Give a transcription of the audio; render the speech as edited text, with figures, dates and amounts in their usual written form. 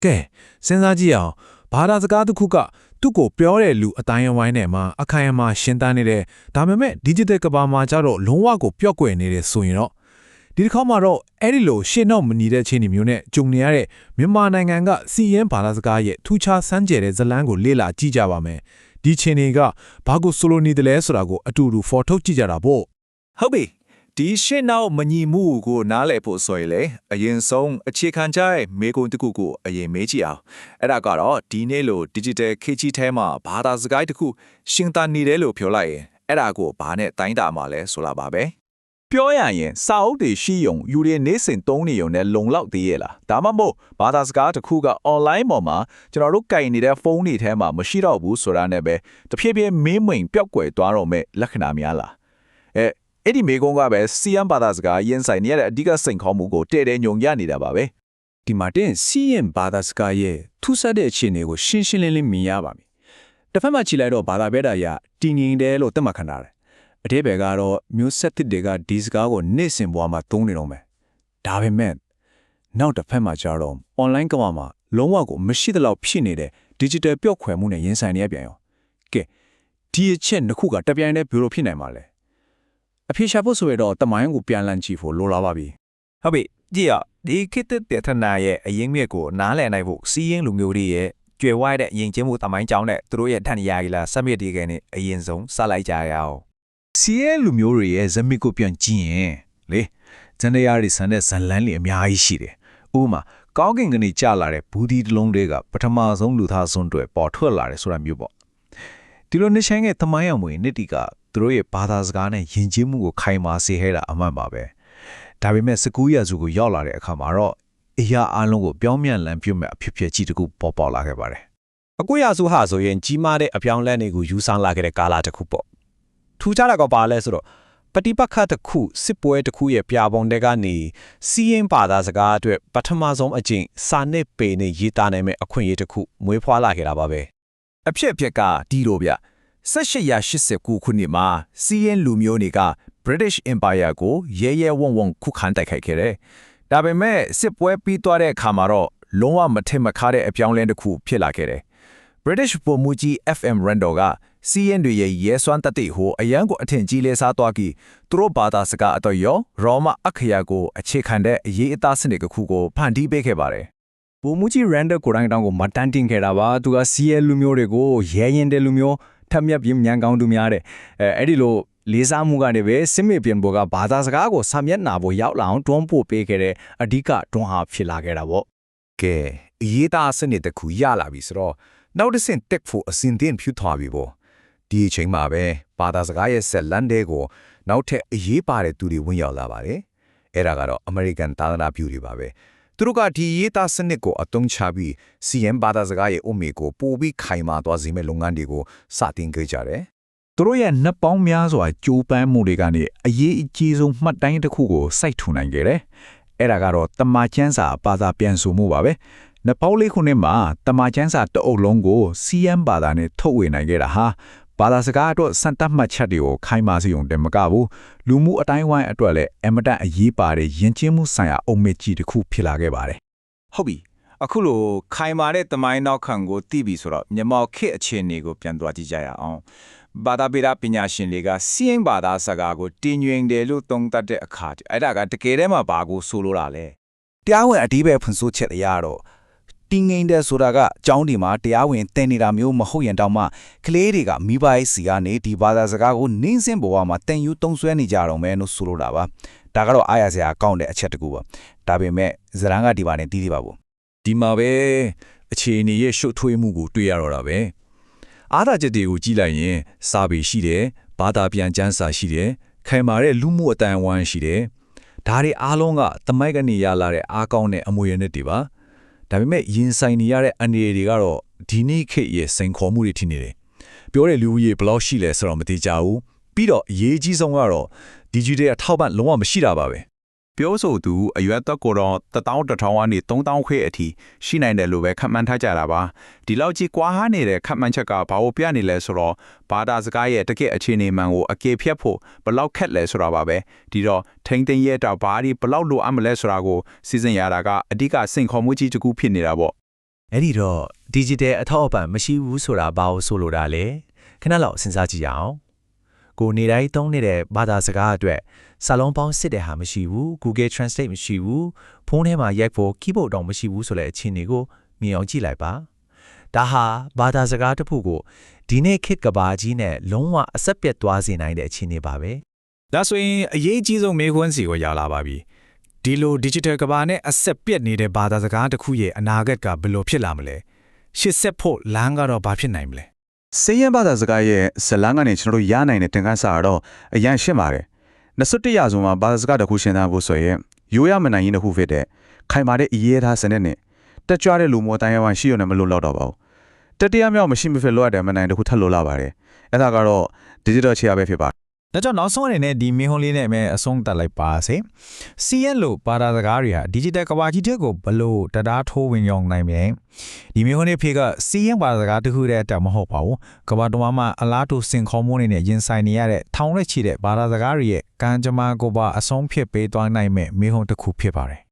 ကဲစဉ်းစားကြည့်အောင်ဘာသာစကားတစ်ခုကသူ့ကိုပြောတဲ့လူအတိုင်းအဝိုင်းနဲ့မှာအခိုင်အမာရှင်းတန်းနေတဲ့ဒါပေမဲ့ digital ကဘာမှာကြတော့လုံးဝကိုပျော့ကွယ်နေတဲ့ဆိုရင်တော့ဒီတစ်ခါမှတော့အဲ့ဒီလိုရှင်းတော့မနေတဲ့ချင်းဒီမျိုးနဲ့ဂျုံနေရတဲ့မြန်မာနိုင်ငံကစီရင်ဘာသာစကားရဲ့ထူးခြားစမ်းကြယ်တဲ့ဇလန်းကိုလေ့လာကြည့်ကြပါမယ်ဒီချင်းတွေကဘာကိုဆိုလိုနေတယ်လဲဆိုတာကိုအတူတူဖော်ထုတ်ကြည့်ကြတာပေါ့ဟုတ်ပြီဒီရှင်းနောက်မညီမှုကိုနားလည်ဖို့ဆိုရင်လေအရင်ဆုံးအခြေခံကြတဲ့မေကွန်တစ်ခုကိုအရင်မေးကြည့်အောင်အဲ့ဒါကတော့ဒီနေ့လို digital ခေတ်ကြီးထဲမှာဘာသာစကားတစ်ခုရှင်းတန်းနေတယ်လို့ပြောလိုက်ရင်အဲ့ဒါကိုဘာနဲ့တိုင်းတာမှာလဲဆိုလာပါပဲပြောရရင်စာအုပ်တွေရှိယုံယူရနေစဉ်သုံးနေုံနဲ့လုံလောက်သေးရဲ့လားဒါမှမဟုတ်ဘာသာစကားတစ်ခုက online ပေါ်မှာကျွန်တော်တို့ကင်နေတဲ့ဖုန်းတွေထဲမှာမရှိတော့ဘူးဆိုတာနဲ့ပဲတဖြည်းဖြည်းမင်းမင်ပျောက်ကွယ်သွားတော့မဲ့လက္ခဏာများလားအဲ့ဒီမေကုန်းကပဲစီယမ်ဘာသာစကားရင်ဆိုင်နေရတဲ့အဓိကစိန်ခေါ်မှုကိုတဲ့တဲ့ညုံရနေတာပါပဲဒီမှာတင်စီယမ်ဘာသာစကားရဲ့ထူးဆန်းတဲ့အခြေအနေကိုရှင်းရှင်းလင်းလင်းမြင်ရပါပြီတစ်ဖက်မှာကြည့်လိုက်တော့ဘာသာဘဲတာရတည်ငြိမ်တယ်လို့သတ်မှတ်ခံရတယ်အသေးပဲကတော့မျိုးဆက်သစ်တွေကဒီစကားကိုနေ့စဉ်ဘဝမှာသုံးနေတော့မယ်ဒါပေမဲ့နောက်တစ်ဖက်မှာကျတော့ online ကမ္ဘာမှာလုံးဝကိုမရှိသလောက်ဖြစ်နေတဲ့ digital ပျော့ခွယ်မှုနဲ့ရင်ဆိုင်နေရပြန်ရောကဲဒီအချက်နှစ်ခုကတပြိုင်တည်းဘယ်လိုဖြစ်နိုင်မှာလဲအဖေရှာဖို့ဆိုရတော့တမိုင်းကိုပြန်လည်ကြည့်ဖို့လိုလာပါပြီဟုတ်ပြီကြည့်ရဒီခေတ်သစ်တဲ့ထနာရဲ့အရင်းမြစ်ကိုနားလည်နိုင်ဖို့စီးရင်လူမျိုးတွေရဲ့ကြွယ်ဝတဲ့ယဉ်ကျေးမှုတမိုင်းကြောင်းနဲ့သူတို့ရဲ့ထန်ရာကြီးလာစက်မြစ်ဒီကနေအရင်ဆုံးစလိုက်ကြရအောင်စီးရင်လူမျိုးတွေရဲ့ဇမစ်ကိုပြန်ကြည့်ရင်လေဇန်နယာရီဆန်တဲ့ဇန်လန်းလေးအများကြီးရှိတယ်ဥပမာကောင်းကင်ကနေကြာလာတဲ့ဘူဒီတလုံးတွေကပထမဆုံးလူသားစွန်းတွေပေါ်ထွက်လာတယ်ဆိုတာမျိုးပေါ့ဒီလိုနေဆိုင်တဲ့တမိုင်းအမွေနှစ်တီကသူတို့ရဲ့ဘာသာစကားနဲ့ယဉ်ကျေးမှုကိုခိုင်မာစေခဲ့တာအမှန်ပါပဲဒါပေမဲ့19ရာစုကိုရောက်လာတဲ့အခါမှာတော့အရာအလုံးကိုပြောင်းပြန်လည်ပြုမဲ့အဖြစ်ဖြစ်ကြီးတခုပေါ်ပေါက်လာခဲ့ပါတယ်အခုရာစုဟာဆိုရင်ကြီးမားတဲ့အပြောင်းလဲတွေကိုယူဆလာခဲ့တဲ့ကာလတစ်ခုပေါ့ထူးခြားတာကပါလဲဆိုတော့ပฏิပတ်ခတ်တစ်ခုစစ်ပွဲတစ်ခုရဲ့ပြပုံတွေကနေစီးရင်ဘာသာစကားအတွက်ပထမဆုံးအကျင့်စာနဲ့ပေနဲ့ရေးသားနိုင်မဲ့အခွင့်အရေးတစ်ခုမွေးဖွားလာခဲ့တာပါပဲအဖြစ်ကဒီလိုဗျ1889ခုနှစ်မှာစီးရင်လူမျိုးတွေက British Empire ကိုရဲဝံ့ခုခံတိုက်ခိုက်ခဲ့တယ်။ဒါပေမဲ့စစ်ပွဲပြီးသွားတဲ့အခါမှာတော့လုံးဝမထင်မကားတဲ့အပြောင်းလဲတစ်ခုဖြစ်လာခဲ့တယ်။ British ဗိုလ်မှူးကြီး FM Randall ကစီးရင်တွေရဲ့ရဲစွမ်းတတိဟိုအရန်ကိုအထင်ကြီးလေးစားသွားပြီးသူတို့ဘာသာစကားအတော့ရောမအခရာကိုအခြေခံတဲ့အရေးအသားစနစ်တစ်ခုကိုဖန်တီးပေးခဲ့ပါတယ်။ဗိုလ်မှူးကြီး Randall ကိုယ်တိုင်တောင်ကိုမတန်းတင်ခဲ့တာပါသူကစီးရဲလူမျိုးတွေကိုရဲရင်တဲ့လူမျိုးထက်မြက်ပြင်းမြန်ကောင်းသူများတဲ့အဲ့ဒီလိုလေးစားမှုကနေပဲစစ်မေပြန်ဘောကဘာသာစကားကိုစာမျက်နှာပေါ်ရောက်လာအောင်တွန်းပို့ပေးခဲ့တဲ့အဓိကတွန်းဟာဖြစ်လာခဲ့တာပေါ့ကဲအရေးသားစနစ်တစ်ခုရလာပြီဆိုတော့နောက်တစ်ဆင့်တက်ဖို့အစဉ်သင့်ဖြူထားပြီပေါ့ဒီအချိန်မှာပဲဘာသာစကားရဲ့ဆက်လန်းတဲ့ကိုနောက်ထပ်အရေးပါတဲ့သူတွေဝင်ရောက်လာပါတယ်အဲ့ဒါကတော့ American သာသနာပြုတွေပါပဲသူတို့ကဒီရေးသားစနစ်ကိုအသုံးချပြီး CM ဘာသာစကားရဲ့အုံမေကိုပိုပြီးခိုင်မာသွားစေမယ့်လုပ်ငန်းတွေကိုစတင်ခဲ့ကြတယ်။သူတို့ရဲ့နှစ်ပေါင်းများစွာကြိုးပမ်းမှုတွေကနေအရေးအကြီးဆုံးမှတ်တိုင်းတစ်ခုကိုစိုက်ထူနိုင်ခဲ့တယ်။အဲ့ဒါကတော့တမန်ကျန်းစာဘာသာပြန်ဆိုမှုပါပဲ။နှစ်ပေါင်းလေးခုနှစ်မှာတမန်ကျန်းစာတအုပ်လုံးကို CM ဘာသာနဲ့ထုတ်ဝေနိုင်ခဲ့တာဟာဘာသာစကားအတွက်စံတတ်မှတ်ချက်တွေကိုခိုင်မာစေုံတင်မကဘူးလူမှုအတိုင်းဝိုင်းအတွက်လည်းအမတန်အရေးပါတဲ့ယဉ်ကျေးမှုဆိုင်ရာအုံမေကြီးတစ်ခုဖြစ်လာခဲ့ပါတယ်ဟုတ်ပြီအခုလိုခိုင်မာတဲ့တမိုင်းနောက်ခံကိုသိပြီဆိုတော့မြန်မာခေတ်အခြေအနေကိုပြန်သွားကြည့်ကြရအောင်ဘာသာပေပညာရှင်တွေကစီးရင်ဘာသာစကားကိုတင်ញွင်တယ်လို့သုံးသပ်တဲ့အခါအဲ့ဒါကတကယ်တည်းမှာဘာကိုဆိုလိုတာလဲတရားဝင်အဓိပ္ပာယ်ဖွင့်ဆိုချက်အရတော့တင်းငိမ့်တဲ့ဆိုတာကအကြောင်းဒီမှာတရားဝင်တင်နေတာမျိုးမဟုတ်ရင်တောင်မှကလေးတွေကမိဘရဲ့စီကနေဒီဘာသာစကားကိုနင်းစင်ဘဝမှာတင်ယူသုံးဆွဲနေကြတော့မယ်လို့ဆိုလိုတာပါဒါကတော့အားရစရာကောင်းတဲ့အချက်တကူပါဒါပေမဲ့ဇရန်ကဒီပါနဲ့တီးသေးပါဘူးဒီမှာပဲအခြေအနေရဲ့ရှုပ်ထွေးမှုကိုတွေ့ရတော့တာပဲအားသာချက်တွေကိုကြည့်လိုက်ရင်စာပေရှိတယ်ဘာသာပြန်ကျမ်းစာရှိတယ်ခိုင်မာတဲ့လူမှုအတန်အဝမ်းရှိတယ်ဒါတွေအားလုံးကသမိုက်ကနေရလာတဲ့အားကောင်းတဲ့အမွေရနှစ်တွေပါဒါပေမဲ့ရင်ဆိုင်နေရတဲ့အနေတွေကတော့ဒီနေ့ခေတ်ရဲ့စိန်ခေါ်မှုတွေဖြစ်နေတယ်ပြောတဲ့လူကြီးဘယ်လောက်ရှိလဲဆိုတော့မသိကြဘူးပြီးတော့အရေးကြီးဆုံးကတော့ digital အထောက်ပံ့လုံးဝမရှိတာပါပဲပြောဆိုသူအရွယ်သက်ကိုတော့1100ကနေ3000ခွဲအထိရှိနိုင်တယ်လို့ပဲခန့်မှန်းထားကြတာပါဒီလောက်ကြီးကွာဟနေတဲ့ခန့်မှန်းချက်ကဘာလို့ပြနေလဲဆိုတော့ဘာသာစကားရဲ့တကယ့်အခြေအနေမှန်ကိုအကေဖြတ်ဖို့ဘလောက်ခက်လဲဆိုတာပါပဲဒီတော့ထိန်းသိမ်းရတော့ဘာဒီဘလောက်လိုအပ်မလဲဆိုတာကိုစီစဉ်ရတာကအဓိကစိန်ခေါ်မှုကြီးတစ်ခုဖြစ်နေတာပေါ့ အဲ့ဒီတော့ digital အထောက်အပံ့မရှိဘူးဆိုတာဘာလို့ဆိုလိုတာလဲခဏလောက်စဉ်းစားကြည့်ရအောင်ကိုနေတိုင်းသုံးနေတဲ့ဘာသာစကားအတွက်စာလုံးပေါင်းစစ်တဲ့ဟာမရှိဘူး Google Translate မရှိဘူးဖုန်းထဲမှာရိုက်ဖို့ keyboard တောင်မရှိဘူးဆိုတဲ့အခြေအနေကိုမြင်အောင်ကြည့်လိုက်ပါဒါဟာဘာသာစကားတစ်ခုကိုဒီနေ့ခေတ်ကဘာကြီးနဲ့လုံးဝအဆက်ပြတ်သွားစေနိုင်တဲ့အခြေအနေပါပဲဒါဆိုရင်အရေးကြီးဆုံးမေးခွန်းစီကိုရောက်လာပါပြီဒီလို digital ကဘာနဲ့အဆက်ပြတ်နေတဲ့ဘာသာစကားတစ်ခုရဲ့အနာဂတ်ကဘယ်လိုဖြစ်လာမလဲရှစ်ဆက်ဖို့လမ်းကတော့ဘာဖြစ်နိုင်မလဲ စေရင်ဘာသာစကားရဲ့ဇလန်းကနေကျွန်တော်တို့ရနိုင်တဲ့တင်ကန်းစာတော့အရင်ရှင်းပါတယ်21ရာစုမှာဘာသာစကားတစ်ခုရှင်းသားဖို့ဆိုရင်ရိုးရမနိုင်ရင်တစ်ခုဖြစ်တဲ့ခိုင်မာတဲ့အရေးထားစနစ်နဲ့တက်ကြွတဲ့လူမျိုးတိုင်းဝိုင်းရှိရနေမလို့တော့တော့ပါဘူးတတိယမြောက်မရှိမဖြစ်လို့ရတဲ့မနိုင်တစ်ခုထပ်လို့လာပါတယ်အဲ့ဒါကတော့ digital ချရပဲဖြစ်ပါတယ်ဒါကြောင့်နောက်ဆုံးအနေနဲ့ဒီမင်းဟွန်းလေးနဲ့အဆုံးသတ်လိုက်ပါစေ။ CN လို့ဘာသာစကားတွေဟာ digital ကဘာကြီးတဲ့ကိုဘလို့တရားထိုးဝင်ရောက်နိုင်မလဲ။ဒီမင်းဟွန်းလေးဖေက CN ဘာသာစကားတစ်ခုတည်းအတက်မဟုတ်ပါဘူး။ကဘာတော်မှာအလားတူစင်ခေါ်မှုတွေနဲ့ရင်ဆိုင်နေရတဲ့ထောင်နဲ့ချီတဲ့ဘာသာစကားတွေရဲ့ကံကြမ္မာကိုပါအဆုံးဖြစ်ပေးသွားနိုင်မဲ့မင်းဟွန်းတစ်ခုဖြစ်ပါတယ်